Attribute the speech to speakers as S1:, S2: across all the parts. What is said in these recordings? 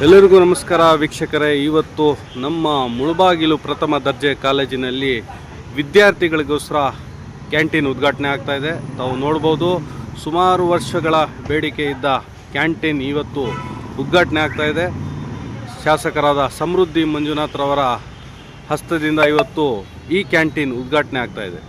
S1: ಎಲ್ಲರಿಗೂ ನಮಸ್ಕಾರ ವೀಕ್ಷಕರೇ. ಇವತ್ತು ನಮ್ಮ ಮುಳಬಾಗಿಲು ಪ್ರಥಮ ದರ್ಜೆ ಕಾಲೇಜಿನಲ್ಲಿ ವಿದ್ಯಾರ್ಥಿಗಳಿಗೋಸ್ಕರ ಕ್ಯಾಂಟೀನ್ ಉದ್ಘಾಟನೆ ಆಗ್ತಾ ಇದೆ. ತಾವು ನೋಡ್ಬೋದು, ಸುಮಾರು ವರ್ಷಗಳ ಬೇಡಿಕೆ ಇದ್ದ ಕ್ಯಾಂಟೀನ್ ಇವತ್ತು ಉದ್ಘಾಟನೆ ಆಗ್ತಾ ಇದೆ. ಶಾಸಕರಾದ ಸಮೃದ್ಧಿ ಮಂಜುನಾಥ್ರವರ ಹಸ್ತದಿಂದ ಇವತ್ತು ಈ ಕ್ಯಾಂಟೀನ್ ಉದ್ಘಾಟನೆ ಆಗ್ತಾ ಇದೆ.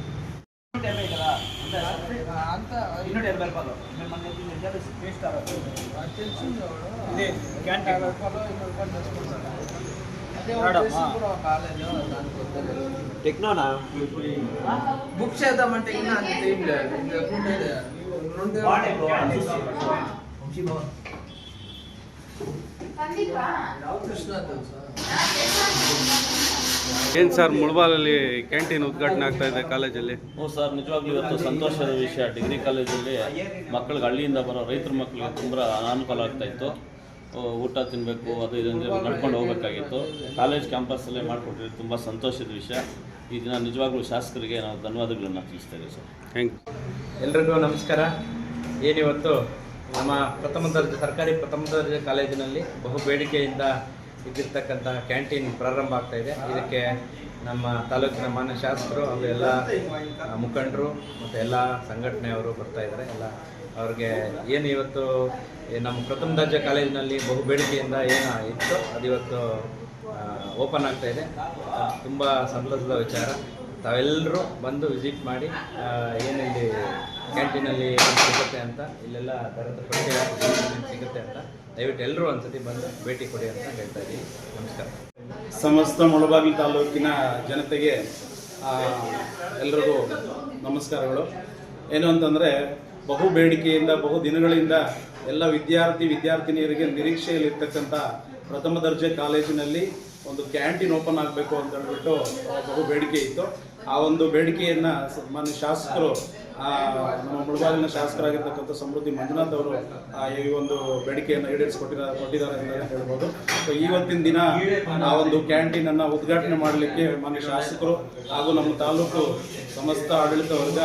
S2: టెక్నోనా
S3: బుక్ చేద్దామంటే అంత ఏం లేదు.
S1: ಏನು ಸರ್, ಮುಳಬಾಲಲ್ಲಿ ಕ್ಯಾಂಟೀನ್ ಉದ್ಘಾಟನೆ ಆಗ್ತಾ ಇದೆ ಕಾಲೇಜಲ್ಲಿ?
S2: ಹ್ಞೂ ಸರ್, ನಿಜವಾಗ್ಲೂ ಇವತ್ತು ಸಂತೋಷದ ವಿಷಯ. ಡಿಗ್ರಿ ಕಾಲೇಜಲ್ಲಿ ಮಕ್ಕಳಿಗೆ, ಹಳ್ಳಿಯಿಂದ ಬರೋ ರೈತರ ಮಕ್ಕಳಿಗೆ ತುಂಬ ಅನಾನುಕೂಲ ಆಗ್ತಾಯಿತ್ತು. ಊಟ ತಿನ್ನಬೇಕು, ಅದು ಇದನ್ನು ನಡ್ಕೊಂಡು ಹೋಗಬೇಕಾಗಿತ್ತು. ಕಾಲೇಜ್ ಕ್ಯಾಂಪಸ್ಸಲ್ಲೇ ಮಾಡಿಕೊಟ್ರೆ ತುಂಬ ಸಂತೋಷದ ವಿಷಯ. ಈ ದಿನ ನಿಜವಾಗ್ಲೂ ಶಾಸಕರಿಗೆ ನಾವು ಧನ್ಯವಾದಗಳನ್ನು ತಿಳಿಸ್ತಾ ಇದ್ದೀವಿ ಸರ್.
S1: Thank you.
S4: ಎಲ್ರಿಗೂ ನಮಸ್ಕಾರ. ಏನಿವತ್ತು ನಮ್ಮ ಸರ್ಕಾರಿ ಪ್ರಥಮ ದರ್ಜೆ ಕಾಲೇಜಿನಲ್ಲಿ ಬಹು ಬೇಡಿಕೆಯಿಂದ ಇದ್ದಿರ್ತಕ್ಕಂಥ ಕ್ಯಾಂಟೀನ್ ಪ್ರಾರಂಭ ಆಗ್ತಾ ಇದೆ. ಇದಕ್ಕೆ ನಮ್ಮ ತಾಲೂಕಿನ ಮಾನ್ಯ ಶಾಸಕರು ಹಾಗೂ ಎಲ್ಲ ಮುಖಂಡರು ಮತ್ತು ಎಲ್ಲ ಸಂಘಟನೆಯವರು ಬರ್ತಾ ಇದ್ದಾರೆ. ಎಲ್ಲ ಅವ್ರಿಗೆ ಏನು ಇವತ್ತು ನಮ್ಮ ಪ್ರಥಮ ದರ್ಜೆ ಕಾಲೇಜಿನಲ್ಲಿ ಬಹು ಬೇಡಿಕೆಯಿಂದ ಏನು ಇತ್ತು ಅದು ಇವತ್ತು ಓಪನ್ ಆಗ್ತಾ ಇದೆ. ತುಂಬ ಸಂತೋಷದ ವಿಚಾರ. ತಾವೆಲ್ಲರೂ ಬಂದು ವಿಸಿಟ್ ಮಾಡಿ ಏನಿಲ್ಲಿ ಕ್ಯಾಂಟೀನಲ್ಲಿ ಸಿಗುತ್ತೆ ಅಂತ, ಇಲ್ಲೆಲ್ಲ ಥರದ ಪಠ್ಯ ಸಿಗುತ್ತೆ ಅಂತ ದಯವಿಟ್ಟು ಎಲ್ಲರೂ ಒಂದ್ಸತಿ ಬಂದು ಭೇಟಿ ಕೊಡಿ ಅಂತ ಹೇಳ್ತಾ ಇದ್ದೀವಿ. ನಮಸ್ಕಾರ.
S5: ಸಮಸ್ತ ಮುಳಬಾಗಿಲು ತಾಲೂಕಿನ ಜನತೆಗೆ ಎಲ್ರಿಗೂ ನಮಸ್ಕಾರಗಳು. ಏನು ಅಂತಂದರೆ, ಬಹು ಬೇಡಿಕೆಯಿಂದ ಬಹು ದಿನಗಳಿಂದ ಎಲ್ಲ ವಿದ್ಯಾರ್ಥಿನಿಯರಿಗೆ ನಿರೀಕ್ಷೆಯಲ್ಲಿರ್ತಕ್ಕಂಥ ಪ್ರಥಮ ದರ್ಜೆ ಕಾಲೇಜಿನಲ್ಲಿ ಒಂದು ಕ್ಯಾಂಟೀನ್ ಓಪನ್ ಆಗಬೇಕು ಅಂತ ಹೇಳ್ಬಿಟ್ಟು ಬಹು ಬೇಡಿಕೆ ಇತ್ತು. ಆ ಒಂದು ಬೇಡಿಕೆಯನ್ನು ಮಾನ್ಯ ಶಾಸಕರು, ನಮ್ಮ ಮುಳಬಾಗಿಲಿನ ಶಾಸಕರಾಗಿರ್ತಕ್ಕಂಥ ಸಮೃದ್ಧಿ ಮಂಜುನಾಥ್ ಅವರು ಈ ಒಂದು ಬೇಡಿಕೆಯನ್ನು ಈಡೇರಿಸಿಕೊಟ್ಟಿದ್ದಾರೆ ಅಂತ ಹೇಳ್ಬೋದು. ಸೊ ಇವತ್ತಿನ ದಿನ ಆ ಒಂದು ಕ್ಯಾಂಟೀನನ್ನು ಉದ್ಘಾಟನೆ ಮಾಡಲಿಕ್ಕೆ ಮಾನ್ಯ ಶಾಸಕರು ಹಾಗೂ ನಮ್ಮ ತಾಲೂಕು ಸಮಸ್ತ ಆಡಳಿತ ವರ್ಗ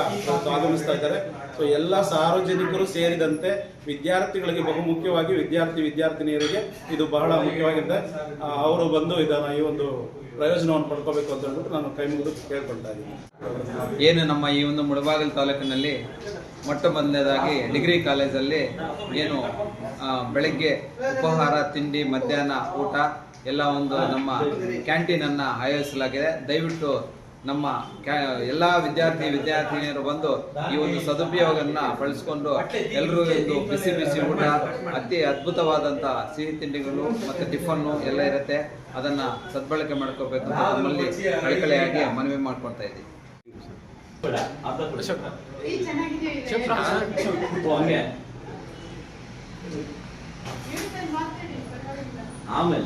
S5: ಆಗಮಿಸ್ತಾ ಇದ್ದಾರೆ. ಸೊ ಎಲ್ಲ ಸಾರ್ವಜನಿಕರು ಸೇರಿದಂತೆ ವಿದ್ಯಾರ್ಥಿಗಳಿಗೆ, ಬಹು ಮುಖ್ಯವಾಗಿ ವಿದ್ಯಾರ್ಥಿನಿಯರಿಗೆ ಇದು ಬಹಳ ಮುಖ್ಯವಾಗಿದೆ. ಅವರು ಬಂದು ಈ ಒಂದು ಪ್ರಯೋಜನವನ್ನು ಪಡ್ಕೋಬೇಕು ಅಂತ ಹೇಳ್ಬಿಟ್ಟು ನಾನು ಕೈ ಮುಗಿದು ಕೇಳ್ಕೊಳ್ತಾ ಇದ್ದೀನಿ.
S3: ಏನು ನಮ್ಮ ಈ ಒಂದು ಮುಳಬಾಗಿಲು ತಾಲೂಕಿನಲ್ಲಿ ಮೊಟ್ಟ ಮೊದಲನೇದಾಗಿ ಡಿಗ್ರಿ ಕಾಲೇಜಲ್ಲಿ ಏನು ಬೆಳಗ್ಗೆ ಉಪಹಾರ, ತಿಂಡಿ, ಮಧ್ಯಾಹ್ನ ಊಟ ಎಲ್ಲ ಒಂದು ನಮ್ಮ ಕ್ಯಾಂಟೀನನ್ನು ಆಯೋಜಿಸಲಾಗಿದೆ. ದಯವಿಟ್ಟು ನಮ್ಮ ಎಲ್ಲ ವಿದ್ಯಾರ್ಥಿನಿಯರು ಬಂದು ಈ ಒಂದು ಸದುಪಯೋಗವನ್ನು ಬಳಸಿಕೊಂಡು ಎಲ್ಲರೂ ಒಂದು ಬಿಸಿ ಊಟ, ಅತಿ ಅದ್ಭುತವಾದಂಥ ಸಿಹಿ ತಿಂಡಿಗಳು ಮತ್ತು ಟಿಫನ್ನು ಎಲ್ಲ ಇರುತ್ತೆ. ಅದನ್ನು ಸದ್ಬಳಕೆ ಮಾಡ್ಕೋಬೇಕು ಅಂತ ನಮ್ಮಲ್ಲಿ ಕಳಕಳಿಯಾಗಿ ಮನವಿ ಮಾಡ್ಕೊಳ್ತಾ ಇದ್ದೀವಿ.
S2: ಆಮೇಲೆ